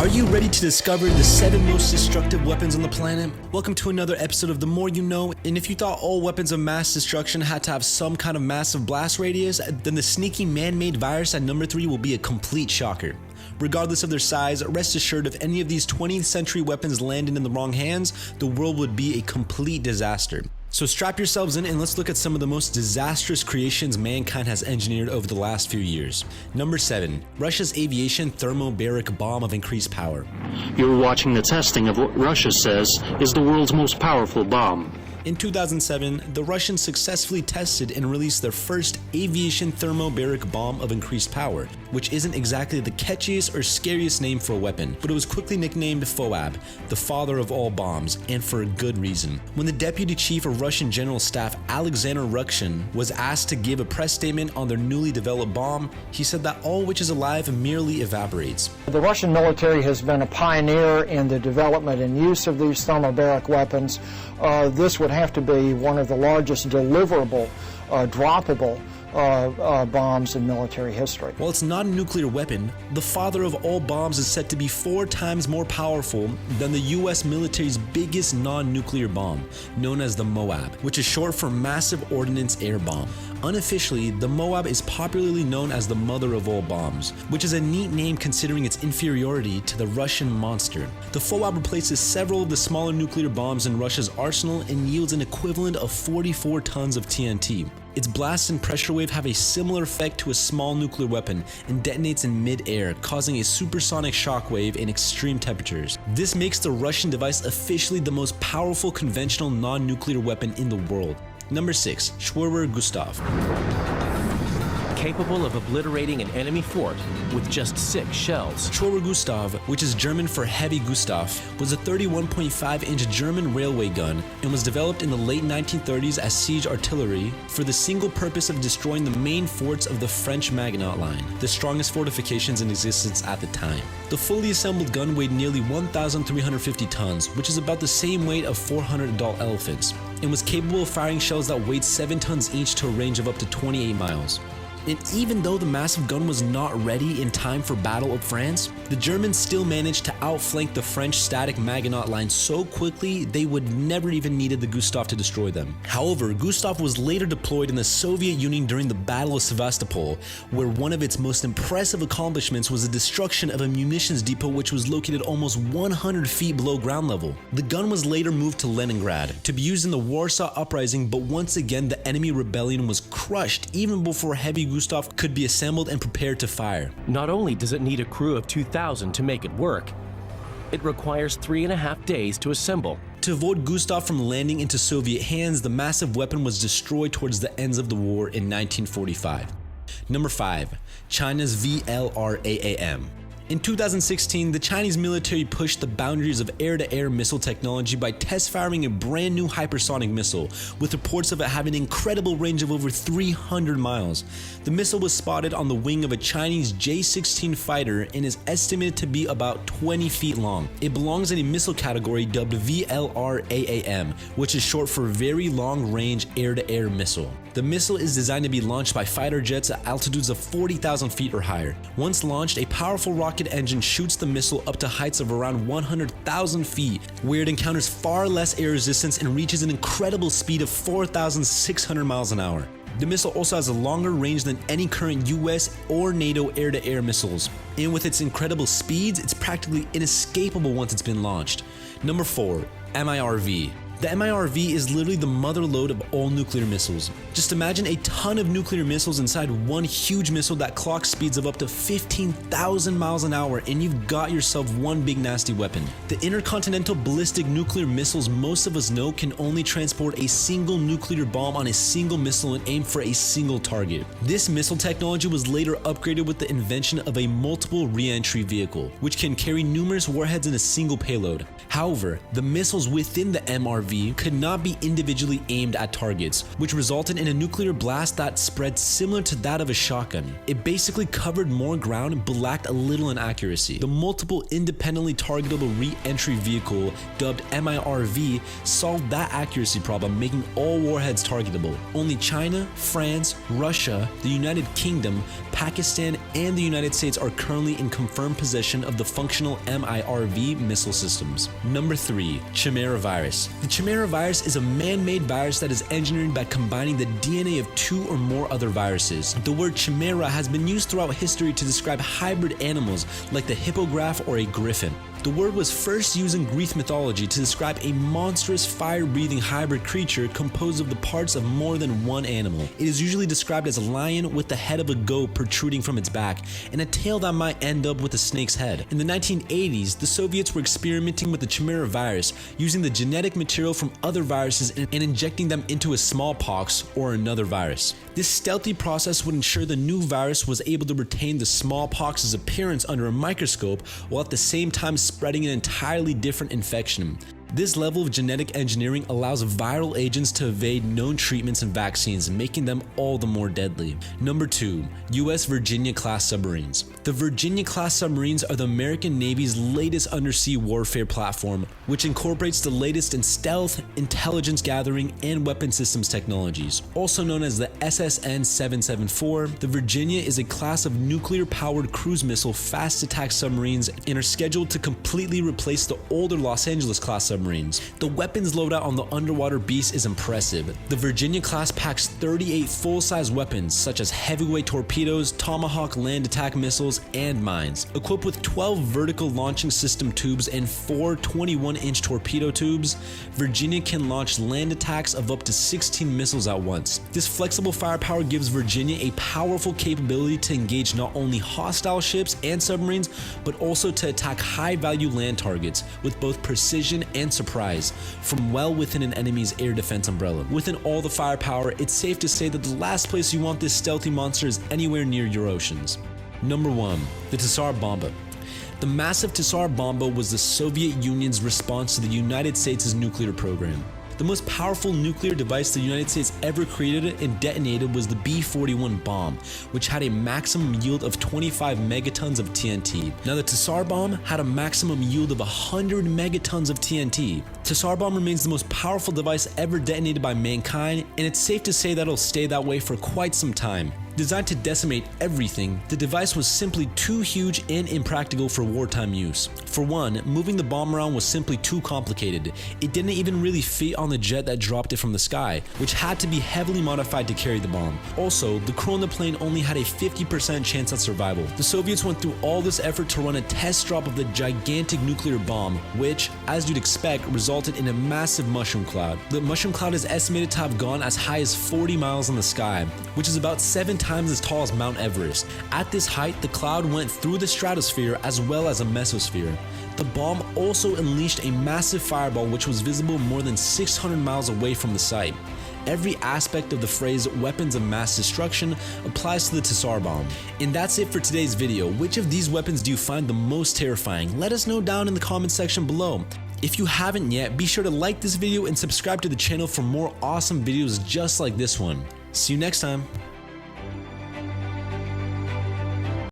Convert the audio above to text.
Are you ready to discover the 7 most destructive weapons on the planet? Welcome to another episode of The More You Know, and if you thought all weapons of mass destruction had to have some kind of massive blast radius, then the sneaky man-made virus at number 3 will be a complete shocker. Regardless of their size, rest assured if any of these 20th century weapons landed in the wrong hands, the world would be a complete disaster. So strap yourselves in and let's look at some of the most disastrous creations mankind has engineered over the last few years. Number 7. Russia's aviation thermobaric bomb of increased power. You're watching the testing of what Russia says is the world's most powerful bomb. In 2007, the Russians successfully tested and released their first aviation thermobaric bomb of increased power, which isn't exactly the catchiest or scariest name for a weapon, but it was quickly nicknamed FOAB, the father of all bombs, and for a good reason. When the Deputy Chief of Russian General Staff Alexander Rukshin was asked to give a press statement on their newly developed bomb, he said that all which is alive merely evaporates. The Russian military has been a pioneer in the development and use of these thermobaric weapons. This would have to be one of the largest deliverable, droppable bombs in military history. While it's not a nuclear weapon, the father of all bombs is said to be 4 times more powerful than the US military's biggest non-nuclear bomb, known as the MOAB, which is short for Massive Ordnance Air Bomb. Unofficially, the MOAB is popularly known as the mother of all bombs, which is a neat name considering its inferiority to the Russian monster. The FOAB replaces several of the smaller nuclear bombs in Russia's arsenal and yields an equivalent of 44 tons of TNT. Its blast and pressure wave have a similar effect to a small nuclear weapon and detonates in mid-air, causing a supersonic shockwave in extreme temperatures. This makes the Russian device officially the most powerful conventional non-nuclear weapon in the world. Number 6. Chimera Gustav. Capable of obliterating an enemy fort with just 6 shells. Chimera Gustav, which is German for Heavy Gustav, was a 31.5-inch German railway gun and was developed in the late 1930s as siege artillery for the single purpose of destroying the main forts of the French Maginot Line, the strongest fortifications in existence at the time. The fully assembled gun weighed nearly 1,350 tons, which is about the same weight of 400 adult elephants, and was capable of firing shells that weighed 7 tons each to a range of up to 28 miles. And even though the massive gun was not ready in time for Battle of France, the Germans still managed to outflank the French static Maginot Line so quickly they would never even needed the Gustav to destroy them. However, Gustav was later deployed in the Soviet Union during the Battle of Sevastopol, where one of its most impressive accomplishments was the destruction of a munitions depot which was located almost 100 feet below ground level. The gun was later moved to Leningrad to be used in the Warsaw Uprising, but once again the enemy rebellion was crushed even before Heavy Gustav could be assembled and prepared to fire. Not only does it need a crew of 2,000 to make it work, it requires 3.5 days to assemble. To avoid Gustav from landing into Soviet hands, the massive weapon was destroyed towards the ends of the war in 1945. Number 5. China's VLRAM. In 2016, the Chinese military pushed the boundaries of air-to-air missile technology by test-firing a brand new hypersonic missile, with reports of it having an incredible range of over 300 miles. The missile was spotted on the wing of a Chinese J-16 fighter and is estimated to be about 20 feet long. It belongs in a missile category dubbed VLRAM, which is short for Very Long Range Air-to-Air Missile. The missile is designed to be launched by fighter jets at altitudes of 40,000 feet or higher. Once launched, a powerful rocket engine shoots the missile up to heights of around 100,000 feet, where it encounters far less air resistance and reaches an incredible speed of 4,600 miles an hour. The missile also has a longer range than any current US or NATO air-to-air missiles, and with its incredible speeds, it's practically inescapable once it's been launched. Number 4. MirV. The MirV is literally the mother lode of all nuclear missiles. Just imagine a ton of nuclear missiles inside one huge missile that clocks speeds of up to 15,000 miles an hour, and you've got yourself one big nasty weapon. The intercontinental ballistic nuclear missiles most of us know can only transport a single nuclear bomb on a single missile and aim for a single target. This missile technology was later upgraded with the invention of a multiple re-entry vehicle, which can carry numerous warheads in a single payload. However, the missiles within the MirV MirV could not be individually aimed at targets, which resulted in a nuclear blast that spread similar to that of a shotgun. It basically covered more ground but lacked a little in accuracy. The multiple independently targetable re-entry vehicle, dubbed MirV, solved that accuracy problem, making all warheads targetable. Only China, France, Russia, the United Kingdom, Pakistan, and the United States are currently in confirmed possession of the functional MirV missile systems. Number 3. Chimera Virus. The Chimera Virus is a man-made virus that is engineered by combining the DNA of 2 or more other viruses. The word chimera has been used throughout history to describe hybrid animals like the hippogriff or a griffin. The word was first used in Greek mythology to describe a monstrous fire-breathing hybrid creature composed of the parts of more than one animal. It is usually described as a lion with the head of a goat protruding from its back and a tail that might end up with a snake's head. In the 1980s, the Soviets were experimenting with the Chimera virus, using the genetic material from other viruses and injecting them into a smallpox or another virus. This stealthy process would ensure the new virus was able to retain the smallpox's appearance under a microscope while at the same time spreading an entirely different infection. This level of genetic engineering allows viral agents to evade known treatments and vaccines, making them all the more deadly. Number 2. U.S. Virginia-class submarines. The Virginia-class submarines are the American Navy's latest undersea warfare platform, which incorporates the latest in stealth, intelligence gathering, and weapon systems technologies. Also known as the SSN-774, the Virginia is a class of nuclear-powered cruise missile fast attack submarines and are scheduled to completely replace the older Los Angeles-class submarines. The weapons loadout on the underwater beast is impressive. The Virginia class packs 38 full-size weapons such as heavyweight torpedoes, Tomahawk land attack missiles, and mines. Equipped with 12 vertical launching system tubes and 4 21-inch torpedo tubes, Virginia can launch land attacks of up to 16 missiles at once. This flexible firepower gives Virginia a powerful capability to engage not only hostile ships and submarines, but also to attack high-value land targets with both precision and surprise from well within an enemy's air defense umbrella. Within all the firepower, it's safe to say that the last place you want this stealthy monster is anywhere near your oceans. Number 1. The Tsar Bomba. The massive Tsar Bomba was the Soviet Union's response to the United States' nuclear program. The most powerful nuclear device the United States ever created and detonated was the B-41 bomb, which had a maximum yield of 25 megatons of TNT. Now the Tsar bomb had a maximum yield of 100 megatons of TNT. Tsar bomb remains the most powerful device ever detonated by mankind, and it's safe to say that it'll stay that way for quite some time. Designed to decimate everything, the device was simply too huge and impractical for wartime use. For one, moving the bomb around was simply too complicated. It didn't even really fit on the jet that dropped it from the sky, which had to be heavily modified to carry the bomb. Also, the crew on the plane only had a 50% chance at survival. The Soviets went through all this effort to run a test drop of the gigantic nuclear bomb, which, as you'd expect, resulted in a massive mushroom cloud. The mushroom cloud is estimated to have gone as high as 40 miles in the sky, which is about 7 times as tall as Mount Everest. At this height, the cloud went through the stratosphere as well as a mesosphere. The bomb also unleashed a massive fireball which was visible more than 600 miles away from the site. Every aspect of the phrase weapons of mass destruction applies to the Tsar bomb. And that's it for today's video. Which of these weapons do you find the most terrifying? Let us know down in the comment section below. If you haven't yet, be sure to like this video and subscribe to the channel for more awesome videos just like this one. See you next time.